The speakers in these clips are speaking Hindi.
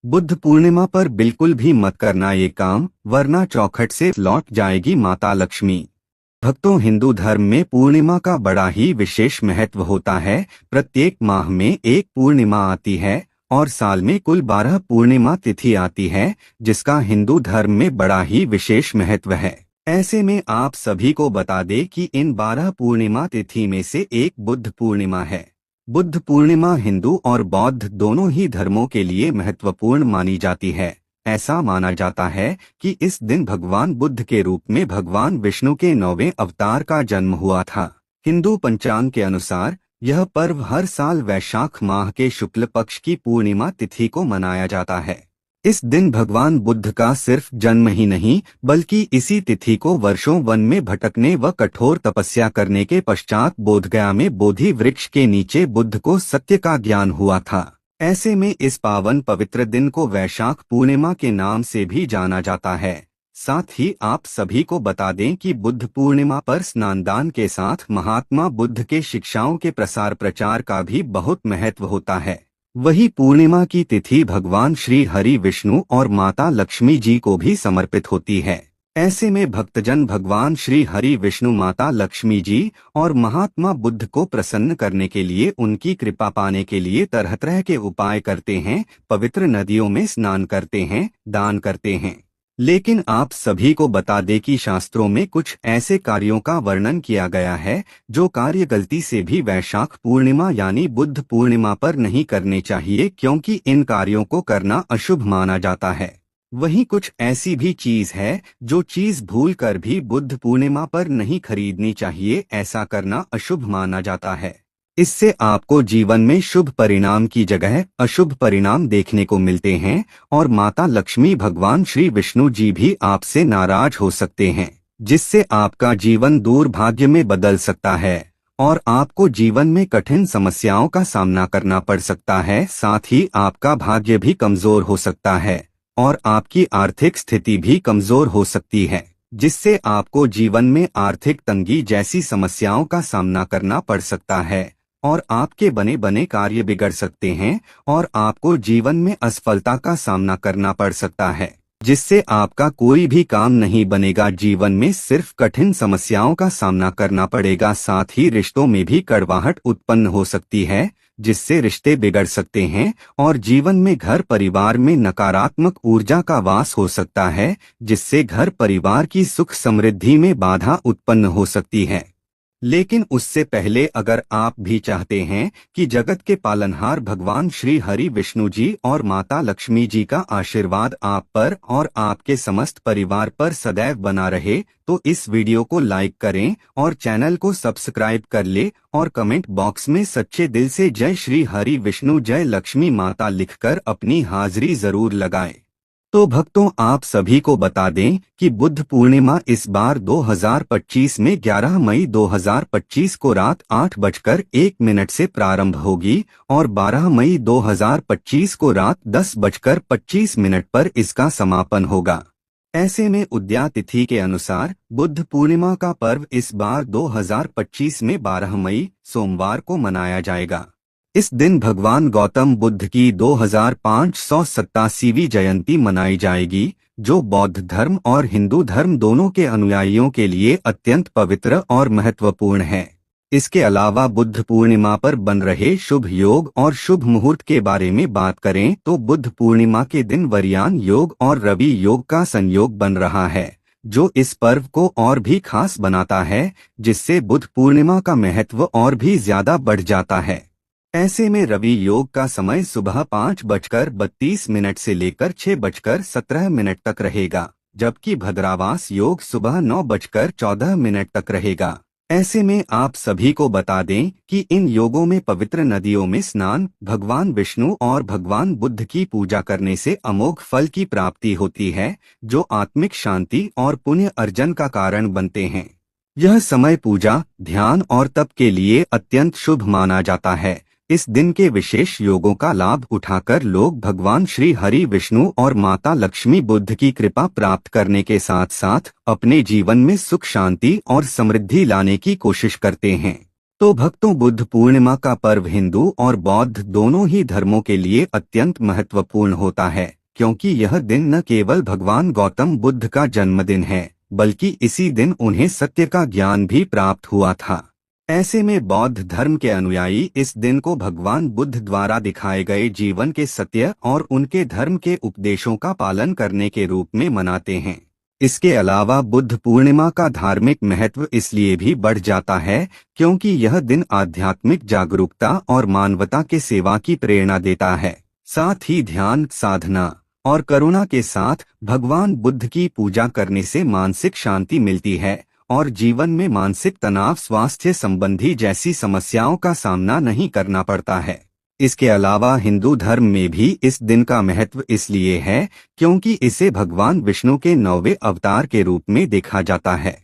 बुद्ध पूर्णिमा पर बिल्कुल भी मत करना ये काम, वरना चौखट से लौट जाएगी माता लक्ष्मी। भक्तों, हिंदू धर्म में पूर्णिमा का बड़ा ही विशेष महत्व होता है। प्रत्येक माह में एक पूर्णिमा आती है और साल में कुल 12 पूर्णिमा तिथि आती है, जिसका हिंदू धर्म में बड़ा ही विशेष महत्व है। ऐसे में आप सभी को बता दें कि इन 12 पूर्णिमा तिथि में से एक बुद्ध पूर्णिमा है। बुद्ध पूर्णिमा हिंदू और बौद्ध दोनों ही धर्मों के लिए महत्वपूर्ण मानी जाती है। ऐसा माना जाता है कि इस दिन भगवान बुद्ध के रूप में भगवान विष्णु के 9वें अवतार का जन्म हुआ था। हिंदू पंचांग के अनुसार यह पर्व हर साल वैशाख माह के शुक्ल पक्ष की पूर्णिमा तिथि को मनाया जाता है। इस दिन भगवान बुद्ध का सिर्फ जन्म ही नहीं, बल्कि इसी तिथि को वर्षों वन में भटकने व कठोर तपस्या करने के पश्चात बोधगया में बोधि वृक्ष के नीचे बुद्ध को सत्य का ज्ञान हुआ था। ऐसे में इस पावन पवित्र दिन को वैशाख पूर्णिमा के नाम से भी जाना जाता है। साथ ही आप सभी को बता दें कि बुद्ध पूर्णिमा पर स्नानदान के साथ महात्मा बुद्ध के शिक्षाओं के प्रसार प्रचार का भी बहुत महत्व होता है। वही पूर्णिमा की तिथि भगवान श्री हरि विष्णु और माता लक्ष्मी जी को भी समर्पित होती है। ऐसे में भक्तजन भगवान श्री हरि विष्णु, माता लक्ष्मी जी और महात्मा बुद्ध को प्रसन्न करने के लिए, उनकी कृपा पाने के लिए तरह तरह के उपाय करते हैं, पवित्र नदियों में स्नान करते हैं, दान करते हैं। लेकिन आप सभी को बता दें कि शास्त्रों में कुछ ऐसे कार्यों का वर्णन किया गया है जो कार्य गलती से भी वैशाख पूर्णिमा यानी बुद्ध पूर्णिमा पर नहीं करने चाहिए, क्योंकि इन कार्यों को करना अशुभ माना जाता है। वहीं कुछ ऐसी भी चीज है जो चीज भूल कर भी बुद्ध पूर्णिमा पर नहीं खरीदनी चाहिए, ऐसा करना अशुभ माना जाता है। इससे आपको जीवन में शुभ परिणाम की जगह अशुभ परिणाम देखने को मिलते हैं और माता लक्ष्मी, भगवान श्री विष्णु जी भी आपसे नाराज हो सकते हैं, जिससे आपका जीवन दुर्भाग्य में बदल सकता है और आपको जीवन में कठिन समस्याओं का सामना करना पड़ सकता है। साथ ही आपका भाग्य भी कमजोर हो सकता है और आपकी आर्थिक स्थिति भी कमजोर हो सकती है, जिससे आपको जीवन में आर्थिक तंगी जैसी समस्याओं का सामना करना पड़ सकता है और आपके बने बने कार्य बिगड़ सकते हैं और आपको जीवन में असफलता का सामना करना पड़ सकता है, जिससे आपका कोई भी काम नहीं बनेगा। जीवन में सिर्फ कठिन समस्याओं का सामना करना पड़ेगा। साथ ही रिश्तों में भी कड़वाहट उत्पन्न हो सकती है, जिससे रिश्ते बिगड़ सकते हैं और जीवन में घर परिवार में नकारात्मक ऊर्जा का वास हो सकता है, जिससे घर परिवार की सुख समृद्धि में बाधा उत्पन्न हो सकती है। लेकिन उससे पहले अगर आप भी चाहते हैं कि जगत के पालनहार भगवान श्री हरि विष्णु जी और माता लक्ष्मी जी का आशीर्वाद आप पर और आपके समस्त परिवार पर सदैव बना रहे, तो इस वीडियो को लाइक करें और चैनल को सब्सक्राइब कर ले और कमेंट बॉक्स में सच्चे दिल से जय श्री हरि विष्णु, जय लक्ष्मी माता लिखकर अपनी हाजिरी जरूर लगाएं। तो भक्तों, आप सभी को बता दें कि बुद्ध पूर्णिमा इस बार 2025 में 11 मई 2025 को रात 8:01 से प्रारंभ होगी और 12 मई 2025 को रात 10:25 पर इसका समापन होगा। ऐसे में उदया तिथि के अनुसार बुद्ध पूर्णिमा का पर्व इस बार 2025 में 12 मई सोमवार को मनाया जाएगा। इस दिन भगवान गौतम बुद्ध की 2587वीं जयंती मनाई जाएगी, जो बौद्ध धर्म और हिंदू धर्म दोनों के अनुयायियों के लिए अत्यंत पवित्र और महत्वपूर्ण है। इसके अलावा बुद्ध पूर्णिमा पर बन रहे शुभ योग और शुभ मुहूर्त के बारे में बात करें तो बुद्ध पूर्णिमा के दिन वरियान योग और रवि योग का संयोग बन रहा है, जो इस पर्व को और भी खास बनाता है, जिससे बुद्ध पूर्णिमा का महत्व और भी ज्यादा बढ़ जाता है। ऐसे में रवि योग का समय सुबह 5:32 से लेकर 6:17 तक रहेगा, जबकि भद्रावास योग सुबह 9:14 तक रहेगा। ऐसे में आप सभी को बता दें कि इन योगों में पवित्र नदियों में स्नान, भगवान विष्णु और भगवान बुद्ध की पूजा करने से अमोघ फल की प्राप्ति होती है, जो आत्मिक शांति और पुण्य अर्जन का कारण बनते हैं। यह समय पूजा, ध्यान और तप के लिए अत्यंत शुभ माना जाता है। इस दिन के विशेष योगों का लाभ उठाकर लोग भगवान श्री हरि विष्णु और माता लक्ष्मी बुद्ध की कृपा प्राप्त करने के साथ साथ अपने जीवन में सुख, शांति और समृद्धि लाने की कोशिश करते हैं। तो भक्तों, बुद्ध पूर्णिमा का पर्व हिंदू और बौद्ध दोनों ही धर्मों के लिए अत्यंत महत्वपूर्ण होता है, क्योंकि यह दिन न केवल भगवान गौतम बुद्ध का जन्मदिन है, बल्कि इसी दिन उन्हें सत्य का ज्ञान भी प्राप्त हुआ था। ऐसे में बौद्ध धर्म के अनुयायी इस दिन को भगवान बुद्ध द्वारा दिखाए गए जीवन के सत्य और उनके धर्म के उपदेशों का पालन करने के रूप में मनाते हैं। इसके अलावा बुद्ध पूर्णिमा का धार्मिक महत्व इसलिए भी बढ़ जाता है क्योंकि यह दिन आध्यात्मिक जागरूकता और मानवता के सेवा की प्रेरणा देता है। साथ ही ध्यान, साधना और करुणा के साथ भगवान बुद्ध की पूजा करने से मानसिक शांति मिलती है और जीवन में मानसिक तनाव, स्वास्थ्य संबंधी जैसी समस्याओं का सामना नहीं करना पड़ता है। इसके अलावा हिंदू धर्म में भी इस दिन का महत्व इसलिए है क्योंकि इसे भगवान विष्णु के 9वें अवतार के रूप में देखा जाता है।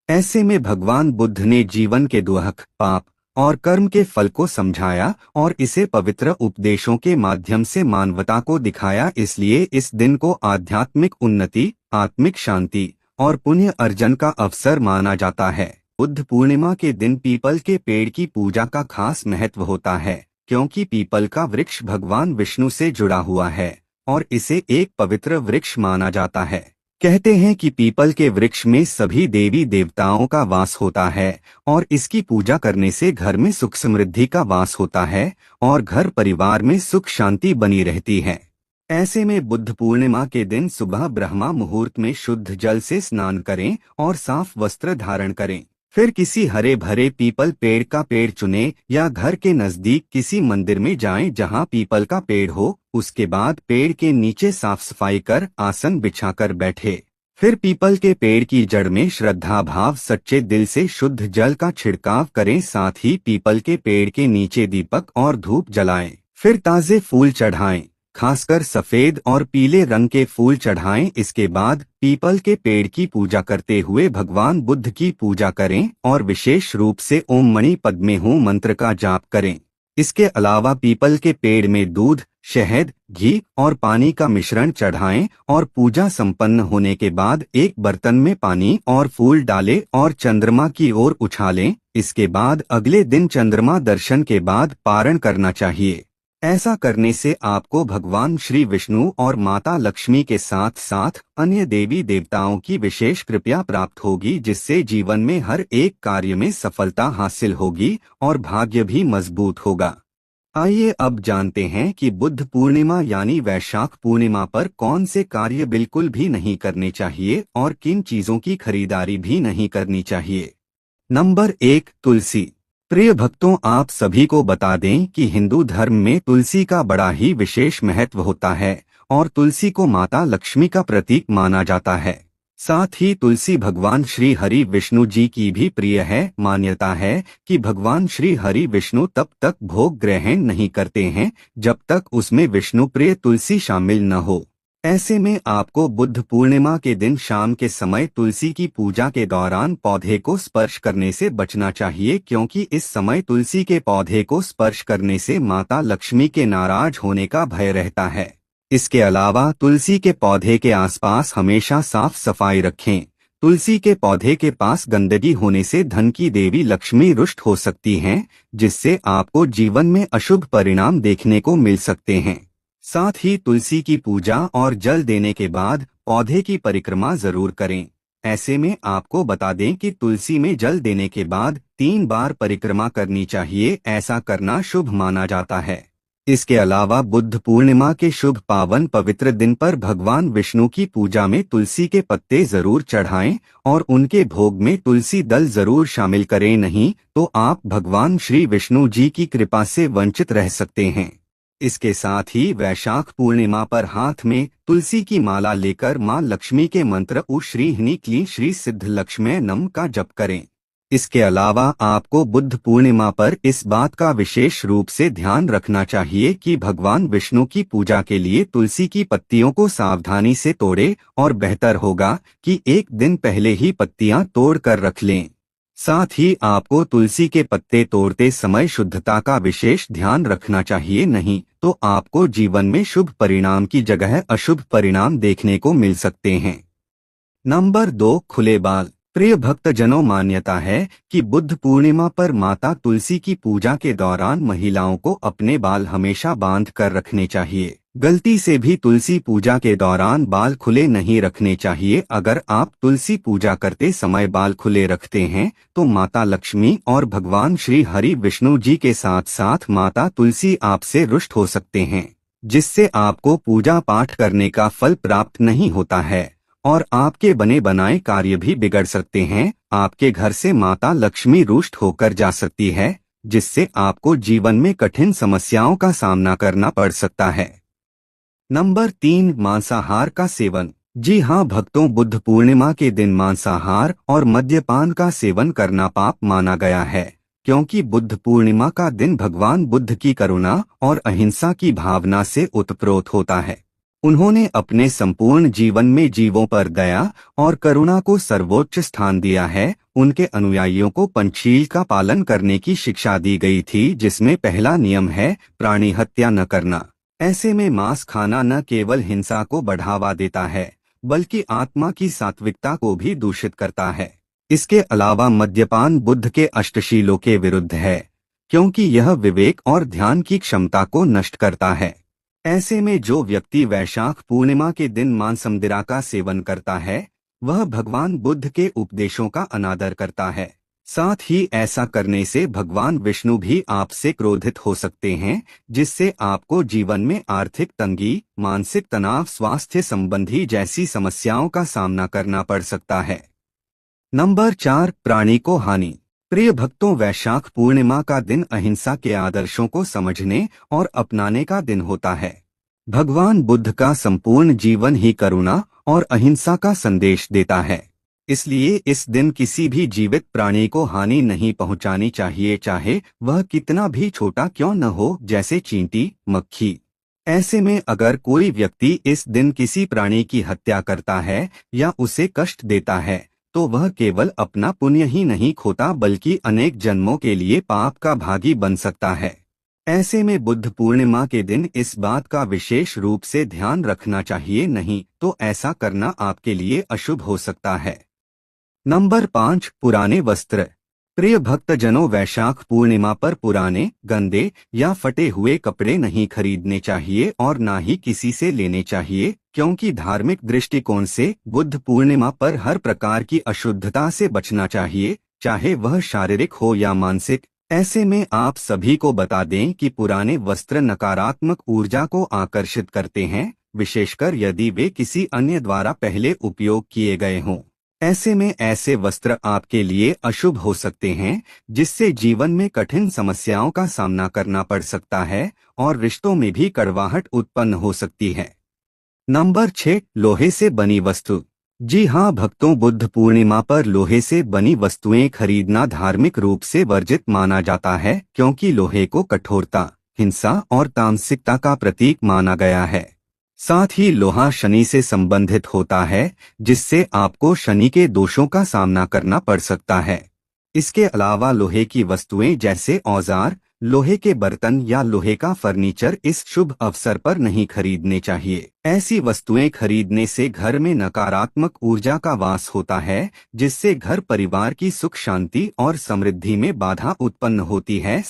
ऐसे में भगवान बुद्ध ने जीवन के दुख, पाप और कर्म के फल को समझाया और इसे पवित्र उपदेशों के माध्यम से मानवता को दिखाया। इसलिए इस दिन को आध्यात्मिक उन्नति, आत्मिक शांति और पुण्य अर्जन का अवसर माना जाता है। बुद्ध पूर्णिमा के दिन पीपल के पेड़ की पूजा का खास महत्व होता है क्योंकि पीपल का वृक्ष भगवान विष्णु से जुड़ा हुआ है और इसे एक पवित्र वृक्ष माना जाता है। कहते हैं कि पीपल के वृक्ष में सभी देवी देवताओं का वास होता है और इसकी पूजा करने से घर में सुख समृद्धि का वास होता है और घर परिवार में सुख शांति बनी रहती है। ऐसे में बुद्ध पूर्णिमा के दिन सुबह ब्रह्मा मुहूर्त में शुद्ध जल से स्नान करें और साफ वस्त्र धारण करें। फिर किसी हरे भरे पीपल पेड़ का पेड़ चुनें या घर के नजदीक किसी मंदिर में जाएं जहां पीपल का पेड़ हो। उसके बाद पेड़ के नीचे साफ सफाई कर आसन बिछाकर बैठे। फिर पीपल के पेड़ की जड़ में श्रद्धा भाव सच्चे दिल से शुद्ध जल का छिड़काव करें। साथ ही पीपल के पेड़ के नीचे दीपक और धूप जलाएं। फिर ताजे फूल चढ़ाएं, खासकर सफेद और पीले रंग के फूल चढ़ाएं। इसके बाद पीपल के पेड़ की पूजा करते हुए भगवान बुद्ध की पूजा करें और विशेष रूप से ओम मणि पद्मे हूँ मंत्र का जाप करें। इसके अलावा पीपल के पेड़ में दूध, शहद, घी और पानी का मिश्रण चढ़ाएं और पूजा संपन्न होने के बाद एक बर्तन में पानी और फूल डालें और चंद्रमा की ओर उछालें। इसके बाद अगले दिन चंद्रमा दर्शन के बाद पारण करना चाहिए। ऐसा करने से आपको भगवान श्री विष्णु और माता लक्ष्मी के साथ साथ अन्य देवी देवताओं की विशेष कृपा प्राप्त होगी, जिससे जीवन में हर एक कार्य में सफलता हासिल होगी और भाग्य भी मजबूत होगा। आइए अब जानते हैं कि बुद्ध पूर्णिमा यानी वैशाख पूर्णिमा पर कौन से कार्य बिल्कुल भी नहीं करने चाहिए और किन चीजों की खरीदारी भी नहीं करनी चाहिए। नंबर 1, तुलसी। प्रिय भक्तों, आप सभी को बता दें कि हिंदू धर्म में तुलसी का बड़ा ही विशेष महत्व होता है और तुलसी को माता लक्ष्मी का प्रतीक माना जाता है। साथ ही तुलसी भगवान श्री हरि विष्णु जी की भी प्रिय है। मान्यता है कि भगवान श्री हरि विष्णु तब तक भोग ग्रहण नहीं करते हैं जब तक उसमें विष्णु प्रिय तुलसी शामिल न हो। ऐसे में आपको बुद्ध पूर्णिमा के दिन शाम के समय तुलसी की पूजा के दौरान पौधे को स्पर्श करने से बचना चाहिए, क्योंकि इस समय तुलसी के पौधे को स्पर्श करने से माता लक्ष्मी के नाराज होने का भय रहता है। इसके अलावा तुलसी के पौधे के आसपास हमेशा साफ सफाई रखें। तुलसी के पौधे के पास गंदगी होने से धन की देवी लक्ष्मी रुष्ट हो सकती हैं, जिससे आपको जीवन में अशुभ परिणाम देखने को मिल सकते हैं। साथ ही तुलसी की पूजा और जल देने के बाद पौधे की परिक्रमा जरूर करें। ऐसे में आपको बता दें कि तुलसी में जल देने के बाद 3 बार परिक्रमा करनी चाहिए। ऐसा करना शुभ माना जाता है। इसके अलावा बुद्ध पूर्णिमा के शुभ पावन पवित्र दिन पर भगवान विष्णु की पूजा में तुलसी के पत्ते जरूर चढ़ाएं और उनके भोग में तुलसी दल जरूर शामिल करें, नहीं तो आप भगवान श्री विष्णु जी की कृपा से वंचित रह सकते हैं। इसके साथ ही वैशाख पूर्णिमा पर हाथ में तुलसी की माला लेकर मां लक्ष्मी के मंत्र उ श्री ह्रीं क्लीं श्री सिद्ध लक्ष्मै नम का जप करें। इसके अलावा आपको बुद्ध पूर्णिमा पर इस बात का विशेष रूप से ध्यान रखना चाहिए कि भगवान विष्णु की पूजा के लिए तुलसी की पत्तियों को सावधानी से तोड़े और बेहतर होगा कि एक दिन पहले ही पत्तियां तोड़ कर रख लें। साथ ही आपको तुलसी के पत्ते तोड़ते समय शुद्धता का विशेष ध्यान रखना चाहिए, नहीं तो आपको जीवन में शुभ परिणाम की जगह अशुभ परिणाम देखने को मिल सकते हैं। नंबर 2, खुले बाल। प्रिय भक्तजनों, मान्यता है कि बुद्ध पूर्णिमा पर माता तुलसी की पूजा के दौरान महिलाओं को अपने बाल हमेशा बांध कर रखने चाहिए। गलती से भी तुलसी पूजा के दौरान बाल खुले नहीं रखने चाहिए। अगर आप तुलसी पूजा करते समय बाल खुले रखते हैं तो माता लक्ष्मी और भगवान श्री हरि विष्णु जी के साथ साथ माता तुलसी आपसे रुष्ट हो सकते हैं, जिससे आपको पूजा पाठ करने का फल प्राप्त नहीं होता है और आपके बने बनाए कार्य भी बिगड़ सकते हैं। आपके घर से माता लक्ष्मी रुष्ट होकर जा सकती है, जिससे आपको जीवन में कठिन समस्याओं का सामना करना पड़ सकता है। नंबर 3, मांसाहार का सेवन। जी हाँ भक्तों, बुद्ध पूर्णिमा के दिन मांसाहार और मद्यपान का सेवन करना पाप माना गया है, क्योंकि बुद्ध पूर्णिमा का दिन भगवान बुद्ध की करुणा और अहिंसा की भावना से उत्प्रोत होता है। उन्होंने अपने संपूर्ण जीवन में जीवों पर दया और करुणा को सर्वोच्च स्थान दिया है। उनके अनुयायियों को पंचशील का पालन करने की शिक्षा दी गई थी, जिसमें पहला नियम है प्राणी हत्या न करना। ऐसे में मांस खाना न केवल हिंसा को बढ़ावा देता है, बल्कि आत्मा की सात्विकता को भी दूषित करता है। इसके अलावा मद्यपान बुद्ध के अष्टशीलों के विरुद्ध है, क्योंकि यह विवेक और ध्यान की क्षमता को नष्ट करता है। ऐसे में जो व्यक्ति वैशाख पूर्णिमा के दिन मांसमदिरा का सेवन करता है, वह भगवान बुद्ध के उपदेशों का अनादर करता है। साथ ही ऐसा करने से भगवान विष्णु भी आपसे क्रोधित हो सकते हैं, जिससे आपको जीवन में आर्थिक तंगी, मानसिक तनाव, स्वास्थ्य संबंधी जैसी समस्याओं का सामना करना पड़ सकता है। नंबर 4, प्राणी को हानि। प्रिय भक्तों, वैशाख पूर्णिमा का दिन अहिंसा के आदर्शों को समझने और अपनाने का दिन होता है। भगवान बुद्ध का संपूर्ण जीवन ही करुणा और अहिंसा का संदेश देता है। इसलिए इस दिन किसी भी जीवित प्राणी को हानि नहीं पहुंचानी चाहिए, चाहे वह कितना भी छोटा क्यों न हो, जैसे चींटी, मक्खी। ऐसे में अगर कोई व्यक्ति इस दिन किसी प्राणी की हत्या करता है या उसे कष्ट देता है, तो वह केवल अपना पुण्य ही नहीं खोता, बल्कि अनेक जन्मों के लिए पाप का भागी बन सकता है। ऐसे में बुद्ध पूर्णिमा के दिन इस बात का विशेष रूप से ध्यान रखना चाहिए, नहीं तो ऐसा करना आपके लिए अशुभ हो सकता है। नंबर 5, पुराने वस्त्र। प्रिय भक्तजनों, वैशाख पूर्णिमा पर पुराने, गंदे या फटे हुए कपड़े नहीं खरीदने चाहिए और ना ही किसी से लेने चाहिए, क्योंकि धार्मिक दृष्टिकोण से बुद्ध पूर्णिमा पर हर प्रकार की अशुद्धता से बचना चाहिए, चाहे वह शारीरिक हो या मानसिक। ऐसे में आप सभी को बता दें कि पुराने वस्त्र नकारात्मक ऊर्जा को आकर्षित करते हैं, विशेषकर यदि वे किसी अन्य द्वारा पहले उपयोग किए गए हों। ऐसे में ऐसे वस्त्र आपके लिए अशुभ हो सकते हैं, जिससे जीवन में कठिन समस्याओं का सामना करना पड़ सकता है और रिश्तों में भी कड़वाहट उत्पन्न हो सकती है। नंबर 6, लोहे से बनी वस्तु। जी हाँ भक्तों, बुद्ध पूर्णिमा पर लोहे से बनी वस्तुएं खरीदना धार्मिक रूप से वर्जित माना जाता है, क्योंकि लोहे को कठोरता, हिंसा और तामसिकता का प्रतीक माना गया है। साथ ही लोहा शनि से संबंधित होता है, जिससे आपको शनि के दोषों का सामना करना पड़ सकता है। इसके अलावा लोहे की वस्तुएं जैसे औजार, लोहे के बर्तन या लोहे का फर्नीचर इस शुभ अवसर पर नहीं खरीदने चाहिए। ऐसी वस्तुएं खरीदने से घर में नकारात्मक ऊर्जा का वास होता है, जिससे घर परिवार की सुख शांति और समृद्धि में बाधा उत्पन्न होती है।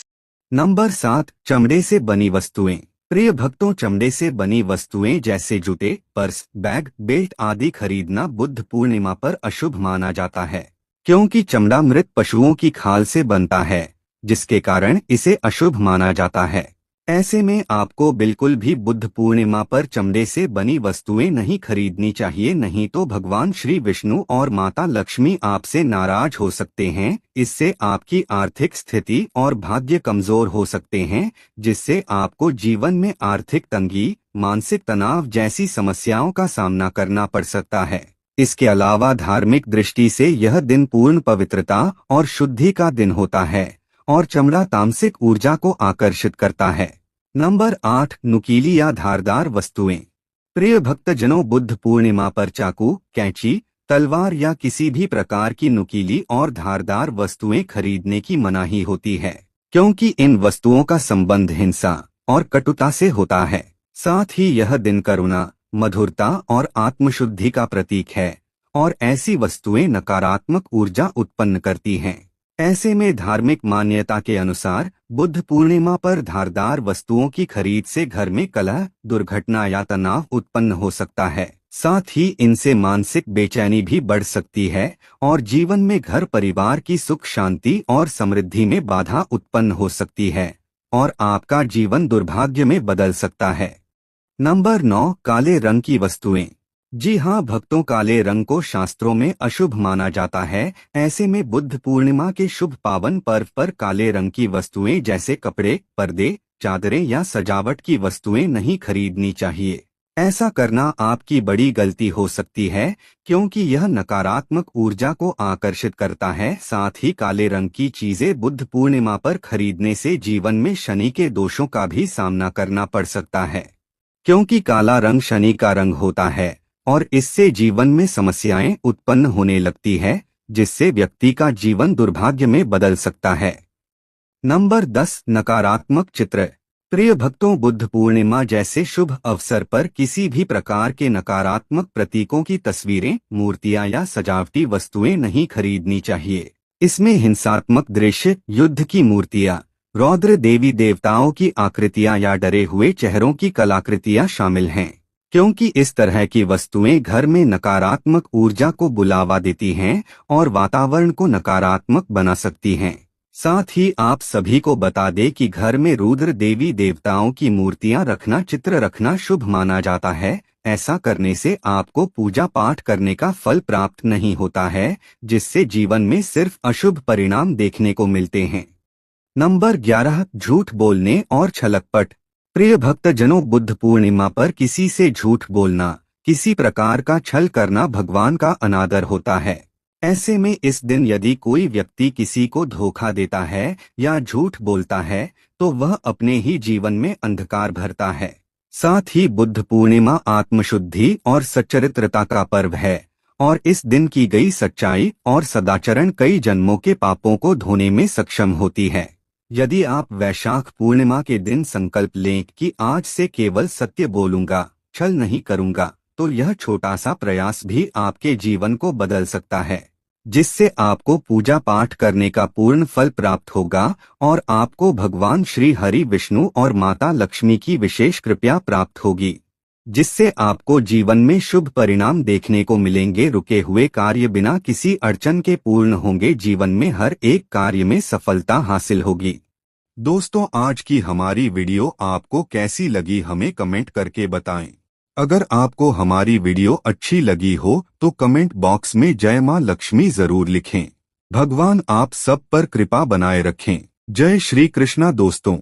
नंबर 7, चमड़े से बनी वस्तुएं। प्रिय भक्तों, चमड़े से बनी वस्तुएं जैसे जूते, पर्स, बैग, बेल्ट आदि खरीदना बुद्ध पूर्णिमा पर अशुभ माना जाता है, क्योंकि चमड़ा मृत पशुओं की खाल से बनता है, जिसके कारण इसे अशुभ माना जाता है। ऐसे में आपको बिल्कुल भी बुद्ध पूर्णिमा पर चमड़े से बनी वस्तुएं नहीं खरीदनी चाहिए, नहीं तो भगवान श्री विष्णु और माता लक्ष्मी आपसे नाराज हो सकते हैं। इससे आपकी आर्थिक स्थिति और भाग्य कमजोर हो सकते हैं, जिससे आपको जीवन में आर्थिक तंगी, मानसिक तनाव जैसी समस्याओं का सामना करना पड़ सकता है। इसके अलावा धार्मिक दृष्टि से यह दिन पूर्ण पवित्रता और शुद्धि का दिन होता है और चमड़ा तामसिक ऊर्जा को आकर्षित करता है। नंबर 8, नुकीली या धारदार वस्तुएं। प्रिय भक्तजनों, बुद्ध पूर्णिमा पर चाकू, कैंची, तलवार या किसी भी प्रकार की नुकीली और धारदार वस्तुएं खरीदने की मनाही होती है, क्योंकि इन वस्तुओं का संबंध हिंसा और कटुता से होता है। साथ ही यह दिन करुणा, मधुरता और आत्मशुद्धि का प्रतीक है और ऐसी वस्तुएं नकारात्मक ऊर्जा उत्पन्न करती हैं। ऐसे में धार्मिक मान्यता के अनुसार बुद्ध पूर्णिमा पर धारदार वस्तुओं की खरीद से घर में कलह, दुर्घटना या तनाव उत्पन्न हो सकता है। साथ ही इनसे मानसिक बेचैनी भी बढ़ सकती है और जीवन में घर परिवार की सुख शांति और समृद्धि में बाधा उत्पन्न हो सकती है और आपका जीवन दुर्भाग्य में बदल सकता है। नंबर 9, काले रंग की वस्तुएं। जी हाँ भक्तों, काले रंग को शास्त्रों में अशुभ माना जाता है। ऐसे में बुद्ध पूर्णिमा के शुभ पावन पर्व पर काले रंग की वस्तुएं जैसे कपड़े, पर्दे, चादरें या सजावट की वस्तुएं नहीं खरीदनी चाहिए। ऐसा करना आपकी बड़ी गलती हो सकती है क्योंकि यह नकारात्मक ऊर्जा को आकर्षित करता है। साथ ही काले रंग की चीजें बुद्ध पूर्णिमा पर खरीदने से जीवन में शनि के दोषों का भी सामना करना पड़ सकता है, क्योंकि काला रंग शनि का रंग होता है और इससे जीवन में समस्याएं उत्पन्न होने लगती है, जिससे व्यक्ति का जीवन दुर्भाग्य में बदल सकता है। नंबर 10, नकारात्मक चित्र। प्रिय भक्तों, बुद्ध पूर्णिमा जैसे शुभ अवसर पर किसी भी प्रकार के नकारात्मक प्रतीकों की तस्वीरें, मूर्तियां या सजावटी वस्तुएं नहीं खरीदनी चाहिए। इसमें हिंसात्मक दृश्य, युद्ध की मूर्तियां, रौद्र देवी देवताओं की आकृतियां या डरे हुए चेहरों की कलाकृतियां शामिल हैं, क्योंकि इस तरह की वस्तुएं घर में नकारात्मक ऊर्जा को बुलावा देती हैं और वातावरण को नकारात्मक बना सकती हैं। साथ ही आप सभी को बता दें कि घर में रुद्र देवी देवताओं की मूर्तियां रखना, चित्र रखना शुभ माना जाता है। ऐसा करने से आपको पूजा पाठ करने का फल प्राप्त नहीं होता है, जिससे जीवन में सिर्फ अशुभ परिणाम देखने को मिलते हैं। नंबर 11, झूठ बोलने और छलकपट। प्रिय भक्तजनों, बुद्ध पूर्णिमा पर किसी से झूठ बोलना, किसी प्रकार का छल करना भगवान का अनादर होता है। ऐसे में इस दिन यदि कोई व्यक्ति किसी को धोखा देता है या झूठ बोलता है तो वह अपने ही जीवन में अंधकार भरता है। साथ ही बुद्ध पूर्णिमा आत्मशुद्धि और सच्चरित्रता का पर्व है और इस दिन की गई सच्चाई और सदाचरण कई जन्मों के पापों को धोने में सक्षम होती है। यदि आप वैशाख पूर्णिमा के दिन संकल्प लें कि आज से केवल सत्य बोलूंगा, छल नहीं करूंगा, तो यह छोटा सा प्रयास भी आपके जीवन को बदल सकता है, जिससे आपको पूजा पाठ करने का पूर्ण फल प्राप्त होगा और आपको भगवान श्री हरि विष्णु और माता लक्ष्मी की विशेष कृपा प्राप्त होगी, जिससे आपको जीवन में शुभ परिणाम देखने को मिलेंगे। रुके हुए कार्य बिना किसी अड़चन के पूर्ण होंगे। जीवन में हर एक कार्य में सफलता हासिल होगी। दोस्तों, आज की हमारी वीडियो आपको कैसी लगी हमें कमेंट करके बताएं। अगर आपको हमारी वीडियो अच्छी लगी हो तो कमेंट बॉक्स में जय मां लक्ष्मी जरूर लिखें। भगवान आप सब पर कृपा बनाए रखें। जय श्री कृष्णा दोस्तों।